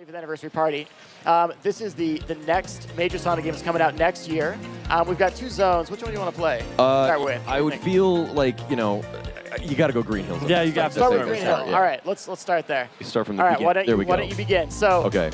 25th anniversary party. This is the next major Sonic game that's coming out next year. We've got 2 zones. Which one do you want to play? Start with. I would feel like, you know, you got to go Green Hill. Yeah, you got to start with Green Hill. Yeah. All right, let's start there. You start from the beginning. beginning. All right, There we why go. don't you begin? So, okay.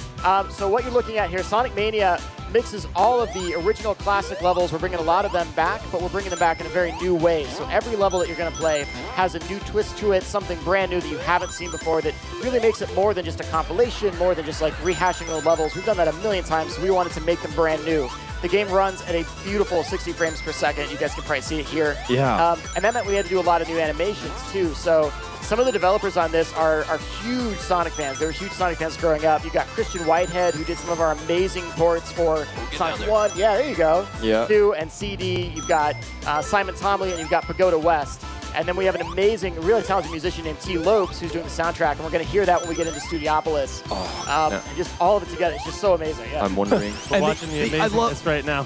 So what you're looking at here, Sonic Mania mixes all of the original classic levels. We're bringing a lot of them back, but we're bringing them back in a very new way. So every level that you're going to play has a new twist to it, something brand new that you haven't seen before that really makes it more than just a compilation, more than just like rehashing old levels. We've done that a million times, so we wanted to make them brand new. The game runs at a beautiful 60 frames per second. You guys can probably see it here. Yeah. And that meant we had to do a lot of new animations too. So some of the developers on this are huge Sonic fans. They were huge Sonic fans growing up. You've got Christian Whitehead, who did some of our amazing ports for Sonic 1. Yeah, there you go. Yeah. 2 and CD. You've got Simon Thomley, and you've got PagodaWest. And then we have an amazing, really talented musician named T. Lopes who's doing the soundtrack, and we're going to hear that when we get into Studiopolis. And just all of it together. It's just so amazing. Yeah. I'm wondering. We're watching the amazingness right now.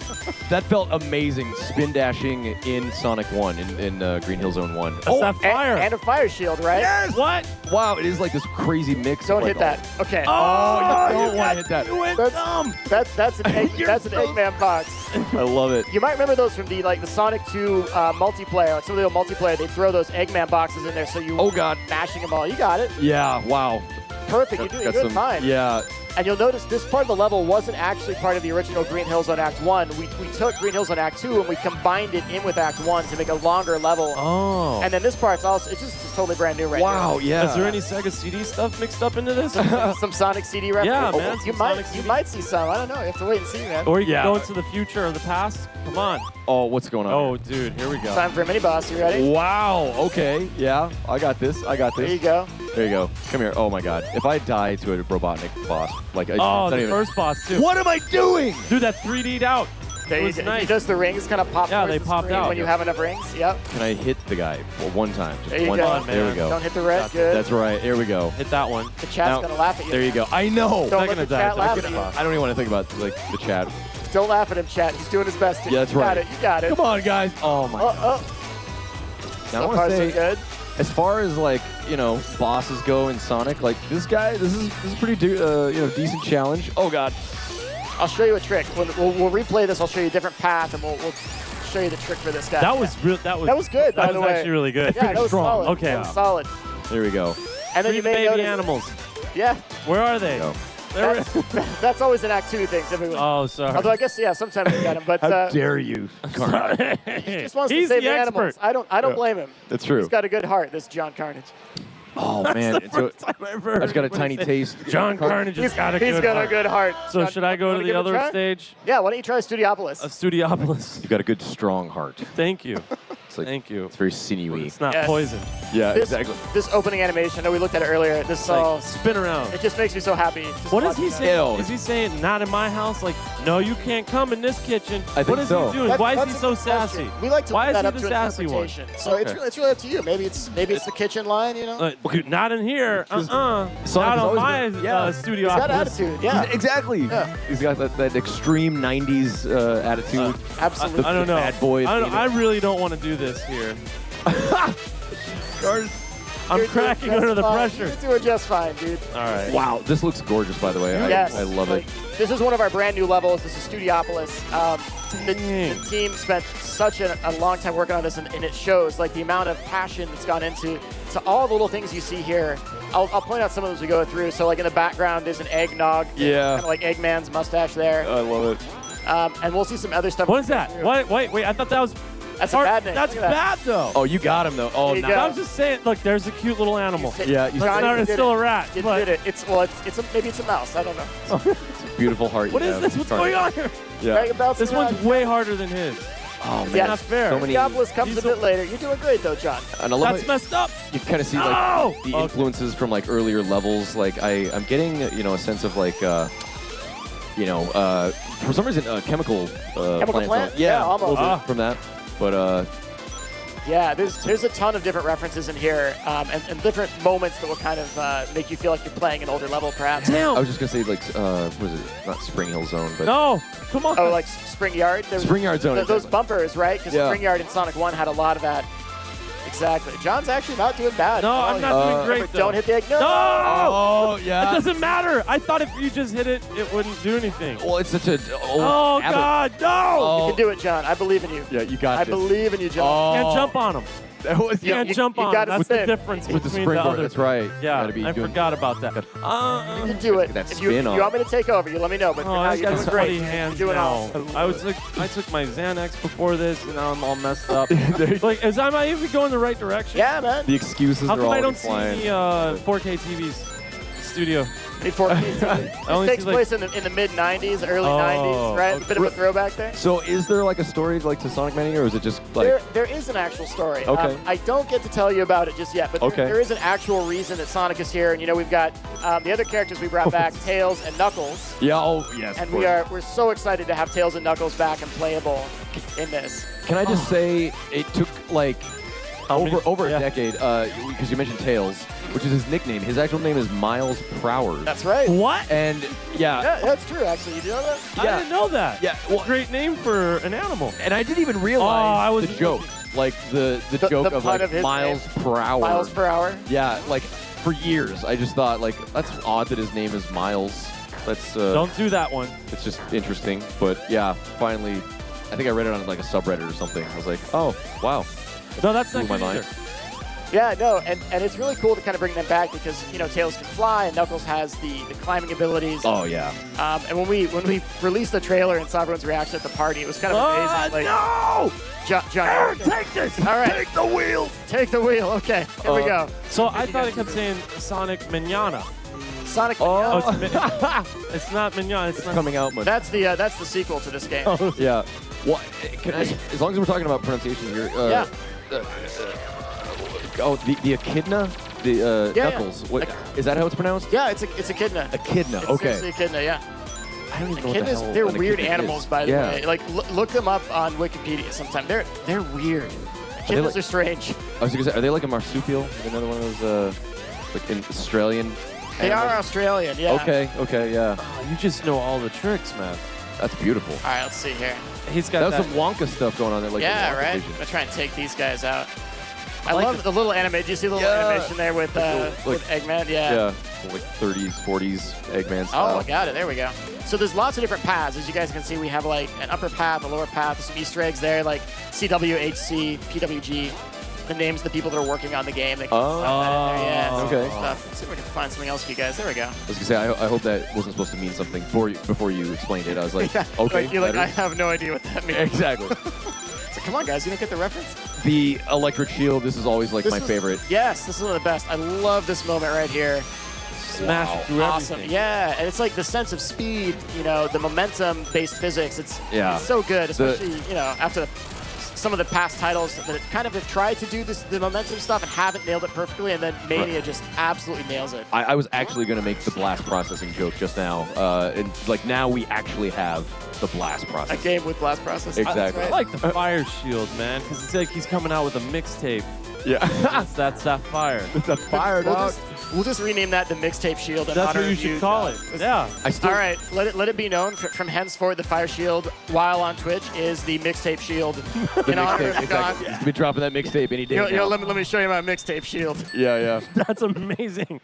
That felt amazing. Spin dashing in Sonic 1, in Green Hill Zone 1. That's that fire. And a fire shield, right? Yes! What? Wow, it is like this crazy mix. Don't of hit like that. Okay. Oh, you don't want to hit that. You went That's- dumb. That's an Eggman box. I love it. You might remember those from the Sonic 2 multiplayer. Like some of the old multiplayer, they throw those Eggman boxes in there, so you Oh, God. mashing them all. You got it. Yeah, wow. Perfect. You're doing fine. Yeah. And you'll notice this part of the level wasn't actually part of the original Green Hill Zone Act 1. We took Green Hill Zone Act 2 and we combined it in with Act 1 to make a longer level. Oh. And then this part's also, it's just totally brand new right Wow, yeah. Is there any Sega CD stuff mixed up into this? now. Some Sonic CD reference. Yeah, man, You some might Sonic CD. you might see some. I don't know. You have to wait and see, man. Or you Yeah. can go into the future or the past? Come on. Oh, what's going on? Oh, dude, here we go. Time for a mini boss. You ready? Wow. Okay. Yeah. I got this. I got this. There you go. There you go. Come here. Oh my God. If I die to a Robotnik boss, like it's Oh, not the even- first boss, too. What am I doing? Dude, that 3D'd out. There It you was go. nice. Does the rings kind of pop? Yeah, towards they the popped screen out. when you have enough rings. Yep. Can I hit the guy one time? Just There you one go. time. There we Man. go. Don't hit the red. Good. That's right. Here we go. Hit that one. The chat's Now- gonna laugh at you. There you go. I know. Don't Not let gonna the die. chat Not laugh gonna at you. I don't even want to think about like the chat. Don't laugh at him, chat. He's doing his best. Yeah, that's you right. Got it. You got it. Come on, guys. Oh my. Oh, Now, I so want far to so say, good. as far as like bosses go in Sonic, like this guy, this is pretty decent challenge. Oh God. I'll show you a trick. We'll replay this. I'll show you a different path, and we'll show you the trick for this guy. That was real. That was good. That by the was way. actually really good. Yeah, that was Strong. solid. Okay. That was solid. There we go. And then Free you the may baby notice. animals. Yeah. Where are they? Go. They're- That's always an Act 2 thing. Typically. Oh, sorry. Although I guess sometimes we get him, but How dare you? Sorry. he just wants He's to save the the animals. expert. I don't blame him. That's true. He's got a good heart, this John Carnage. Oh man. So, Time I ever I just got a heard tiny anybody say, taste. John Carnage has got a He's good got heart. a good heart. So John, should I go wanna to the give it a other try? stage? Yeah, why don't you try Studiopolis? Studiopolis. You got a good strong heart. Thank you. It's like, Thank you. It's very sinewy. It's not Yes. poison. Yeah, This, exactly. this opening animation, I know we looked at it earlier. This all, Like, spin around. it just makes me so happy. Just What is watching he that. saying? Ew. Is he saying, not in my house? Like, no, you can't come in this kitchen. I think What is so. he doing? That- Why is that's he a so good question. sassy? We like to Why leave is that he up the to sassy one? interpretation. So Okay. it's really up to you. Maybe it's the kitchen line, you know? Dude, not in here. Sonic Not has on always my been- yeah. studio. He's got attitude, yeah. Exactly. Yeah. He's got that extreme '90s attitude. Absolutely. I don't know. Bad boy. I really don't want to do this here. I'm You're doing cracking just under the fine. pressure. You're doing just fine, dude. All right. Wow, this looks gorgeous, by the way. Yes. I love like, it. This is one of our brand new levels. This is Studiopolis. The Dang. team spent such a long time working on this, and it shows like the amount of passion that's gone into all the little things you see here. I'll point out some of those as we go through. So like in the background, there's an eggnog. Yeah. Kind of like Eggman's mustache there. I love it. And we'll see some other stuff. What is that? What? Wait. I thought that was. That's a bad name. That's Look at that. bad though. Oh, you got him though. Oh, There you nice. go. I was just saying. Look, there's a cute little animal. Yeah, you Johnny, No, you it's did still it. a rat. You but did it. Maybe it's a mouse. I don't know. It's a beautiful heart. What you is have. this? What's Sorry. going on here? Yeah. Right, it bounces This one's around. way harder than his. Oh man. Yeah. Not fair. So many. Studiopolis comes He's a bit later. You're doing great though, John. And I love That's how messed up. you kind of see like No! the Okay. influences from like earlier levels. Like I'm getting a sense of like for some reason chemical plant? Yeah, Yeah, almost. a little bit from that. But Yeah, there's a ton of different references in here, and different moments that will kind of make you feel like you're playing an older level, perhaps. I Damn. was just gonna say like what is it? Not Spring Hill Zone, but No. Come on. Oh, like Spring Yard? Spring Yard Zone. Those bumpers, right? Because Yeah. Spring Yard in Sonic 1 had a lot of that. Exactly. John's actually not doing bad. No, I'm not doing great, Remember, don't hit the egg. No! Oh, It yeah. doesn't matter. I thought if you just hit it, it wouldn't do anything. Well, it's such a Oh, habit. God, no! Oh. You can do it, John. I believe in you. Yeah, you got I this. believe in you, John. Oh. Can't jump on him. That was, You can't jump you on gotta him. That's spin. the difference with the between the springboard. other. That's right. Yeah, Gotta be I doing- forgot about that. You can do it. That If you spin on. want me to take over, you let me know. But for Oh, now, I you're got doing sweaty great. hands You're doing now. awesome. I took my Xanax before this, and now I'm all messed up. Like, am I even going the right direction? Yeah, man. The excuses How are come all I don't see flying. the 4K TVs? Studio. Need 4K TV. This takes place in the mid-90s, early 90s, right? okay. A bit of a throwback there. So is there like a story like to Sonic Mania, or is it just like... There is an actual story. Okay. I don't get to tell you about it just yet, but Okay. there is an actual reason that Sonic is here. And you know, we've got the other characters we brought back, Tails and Knuckles. Yeah, oh, yes. And of course. we're so excited to have Tails and Knuckles back and playable in this. Can I just say it took like over Yeah. a decade, because you mentioned Tails, which is his nickname. His actual name is Miles Prowers. That's right. What? And yeah, Yeah, that's true, actually. You do know that? I didn't know that. Yeah, well- Great name for an animal. and I didn't even I realize was the joke, like the joke the of pun like of his Miles per hour. Miles per hour. Yeah, like for years, I just thought like that's odd that his name is Miles. That's Don't do that one. it's just interesting. But yeah, finally, I think I read it on like a subreddit or something. I was like, oh wow. No, that's not Blew my good mind. either. Yeah, no, and it's really cool to kind of bring them back because, you know, Tails can fly and Knuckles has the climbing abilities. Oh yeah. And when we released the trailer and saw everyone's reaction at the party, it was kind of amazing. Like, no! John, Take this! all right, Take the wheel. take the wheel. Okay, here we go. So I thought it kept saying Sonic Manana. Sonic. Oh, Manana. it's not Manana. It's not. Coming out much. That's the sequel to this game. Yeah. What? Can I? As long as we're talking about pronunciation here. Yeah. The echidna, the Yeah, Knuckles. What is that? How it's pronounced? Yeah, it's echidna. Echidna. It's Okay. seriously echidna, yeah. I don't even know what the Echidnas, hell. they're an weird echidna animals, is. by the Yeah. way. Like, look them up on Wikipedia sometime. They're weird. Echidnas like- are strange. I was gonna say, are they like a marsupial? Another one of those, like an Australian. They are animals? Australian, yeah. Okay. Okay. Yeah. Oh, you just know all the tricks, man. That's beautiful. All right, let's see here. He's got That was some Wonka stuff going on there. Like the Yeah, Wonka right? vision. I'm going to try and take these guys out. I like love the little anime. Did you see the little Yeah. animation there with Eggman? Yeah. Yeah. Like 30s, 40s Eggman Oh, style. I got it. There we go. So there's lots of different paths. As you guys can see, we have like an upper path, a lower path, some Easter eggs there, like CWHC, PWG, the names of the people that are working on the game. They can Oh. slap that in there. Yeah, some Okay. cool stuff. Let's see if we can find something else for you guys. There we go. I was gonna say, I hope that wasn't supposed to mean something for you before you explained it. I was like, Yeah, okay. like, you're like, I better. have no idea what that means. Exactly. So come on, guys. You didn't get the reference? The electric shield. This is always like my favorite. Yes, this is one of the best. I love this moment right here. smash Wow. through Awesome. everything. Yeah, and it's like the sense of speed, you know, the momentum-based physics. It's so good, especially, you know, after some of the past titles that kind of have tried to do the momentum stuff and haven't nailed it perfectly, and then Mania just absolutely nails it. I was actually gonna make the blast processing joke just now, and like now we actually have the blast A processing. game with blast processing. Exactly. I like the fire shield, man, because it's like he's coming out with a mixtape. Yeah. That's that fire. the fire dog. We'll just rename that the mixtape shield. in That's honor what you of should call it. Yeah. I still. All right, let it be known from henceforth the Fire Shield, while on Twitch, is the mixtape shield in honor of Mixtape, God. exactly. He's been dropping that mixtape any day. You know, now. let me show you my mixtape shield. Yeah, yeah. That's amazing.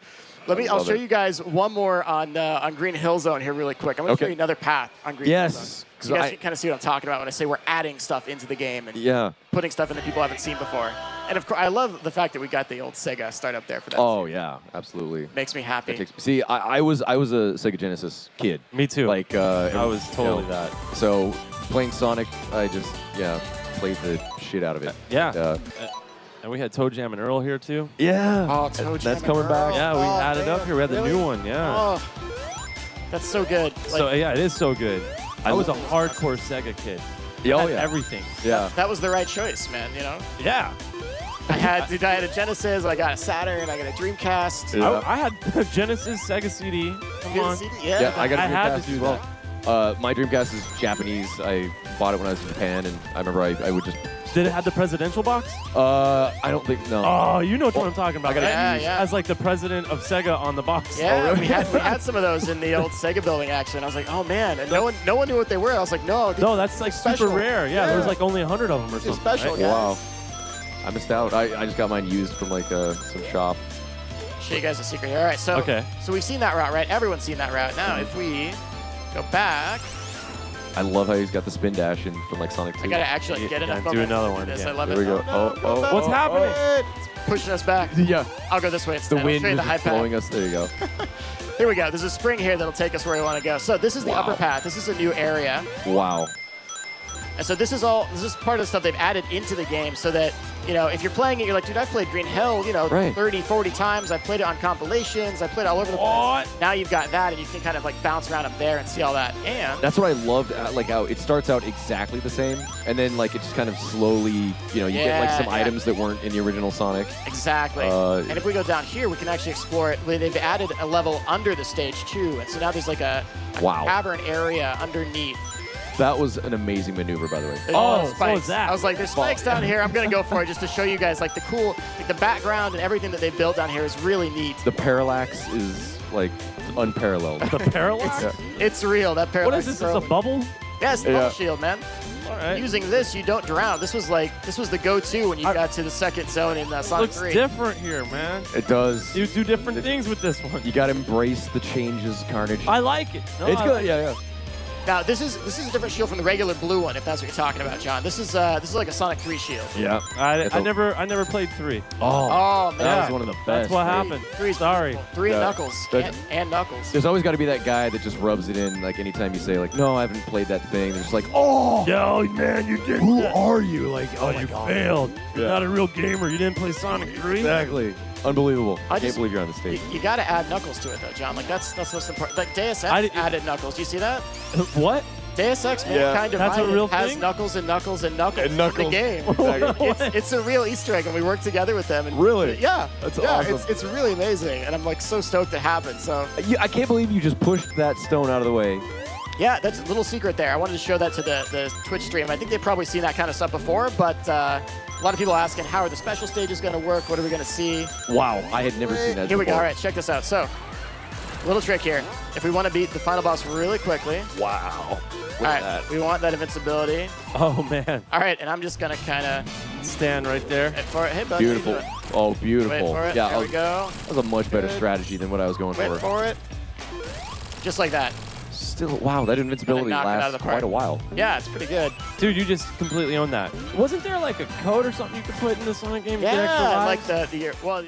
I'll love show it. you guys one more on Green Hill Zone here really quick. I'm going to show Okay. you another path on Green Hill Zone. Yes. So you guys can kind of see what I'm talking about when I say we're adding stuff into the game and Yeah. putting stuff in that people haven't seen before. And of course, I love the fact that we got the old Sega start up there for that. Oh yeah, absolutely. Makes me happy. See, I was a Sega Genesis kid. Me too. Like I was totally you know, that. So playing Sonic, I just played the shit out of it. Yeah. And we had Toe Jam and Earl here too. Yeah. Oh, Toe Jam That's and coming Earl. back. Yeah, we Oh, had it up damn, here. We had the really? new one. Yeah. Oh, that's so good. Like, So yeah, it is so good. I was a hardcore Sega kid. Oh Had yeah. everything. Yeah. that was the right choice, man, you know? Yeah. I had a Genesis, I got a Saturn, I got a Dreamcast. Yeah. I had Genesis, Sega CD. Come You had a on. CD? Yeah, I got a I had Dreamcast to do as well. My Dreamcast is Japanese. I bought it when I was in Japan, and I remember I would just. Did it have the presidential box? I don't think no. Oh, you know what I'm talking about. I gotta right? use- Yeah. As like the president of Sega on the box. Yeah, really? we had some of those in the old Sega building, actually. And I was like, oh man, and no one knew what they were. I was like, no, these No, are that's like special. super rare. Yeah, there's like only 100 of them or These are something. special, right? guys. Wow. I missed out. I just got mine used from like some shop. Show you guys a secret here. All right, so so we've seen that route, right? Everyone's seen that route. Now, if we go back, I love how he's got the spin dash in from like Sonic 2. I gotta actually get enough. Do another one. This. Yeah. I love Here we it. go. Oh, What's happening? It's pushing us back. Yeah. I'll go this way instead. The wind the is high just blowing path. us. There you go. Here we go. There's a spring here that'll take us where we want to go. So this is the upper path. This is a new area. Wow. And so this is part of the stuff they've added into the game so that, you know, if you're playing it, you're like, dude, I've played Green Hill, you know, 30, 40 times. I've played it on compilations. I played it all over the place. Now you've got that, and you can kind of like bounce around up there and see all that. And that's what I loved, like how it starts out exactly the same, and then like it just kind of slowly, you know, you get like some items that weren't in the original Sonic. Exactly. And if we go down here, we can actually explore it. They've added a level under the stage too, and so now there's like a cavern area underneath. That was an amazing maneuver, by the way. Oh, what was that? I was like, there's spikes down here. I'm going to go for it just to show you guys like the cool, like the background and everything that they've built down here is really neat. The parallax is like unparalleled. The parallax? It's real. That parallax. What is this? Is a bubble? Yeah, it's the bubble shield, man. All right. Using this, you don't drown. This was the go-to when you got to the second zone in Sonic 3. Looks different here, man. It does. You do different things with this one. You got to embrace the changes, Carnage. I like it. No, it's good. Yeah. Now this is a different shield from the regular blue one, if that's what you're talking about, John. This is like a Sonic 3 shield. Yeah. I never played 3. Oh man, that was one of the best. That's what happened. 3 Sorry. 3 and Knuckles and Knuckles. There's always got to be that guy that just rubs it in, like anytime you say like, no, I haven't played that thing. They're just like, oh, yo, man, you did. Who are you? Like, oh, you failed. You're not a real gamer. You didn't play Sonic 3. Exactly. Unbelievable. I can't believe you're on the stage. You got to add Knuckles to it though, John. Like that's what's important. Like Deus Ex added Knuckles. Do you see that? What? Deus Ex Mankind That's a real has thing? Knuckles and Knuckles and Knuckles in the game. Exactly. It's a real Easter egg, and we work together with them. And really? Yeah. That's awesome. It's really amazing, and I'm like so stoked it happened. So I can't believe you just pushed that stone out of the way. yeah, that's a little secret there. I wanted to show that to the Twitch stream. I think they've probably seen that kind of stuff before, but a lot of people asking, how are the special stages going to work? What are we going to see? Wow, I had never seen that Here we go. before. All right, check this out. So, little trick here. If we want to beat the final boss really quickly. Wow. All right, we want that invincibility. Oh, man. All right, and I'm just going to kind of stand right there. For it. Hey, bud, beautiful. Oh, beautiful. Wait for it. Yeah, there we go. That was a much better strategy than what I was going Wait for it. Just like that. Still, wow, that invincibility lasts quite a while. Yeah, it's pretty good. Dude, you just completely own that. Wasn't there like a code or something you could put in the Sonic game? Yeah, like well.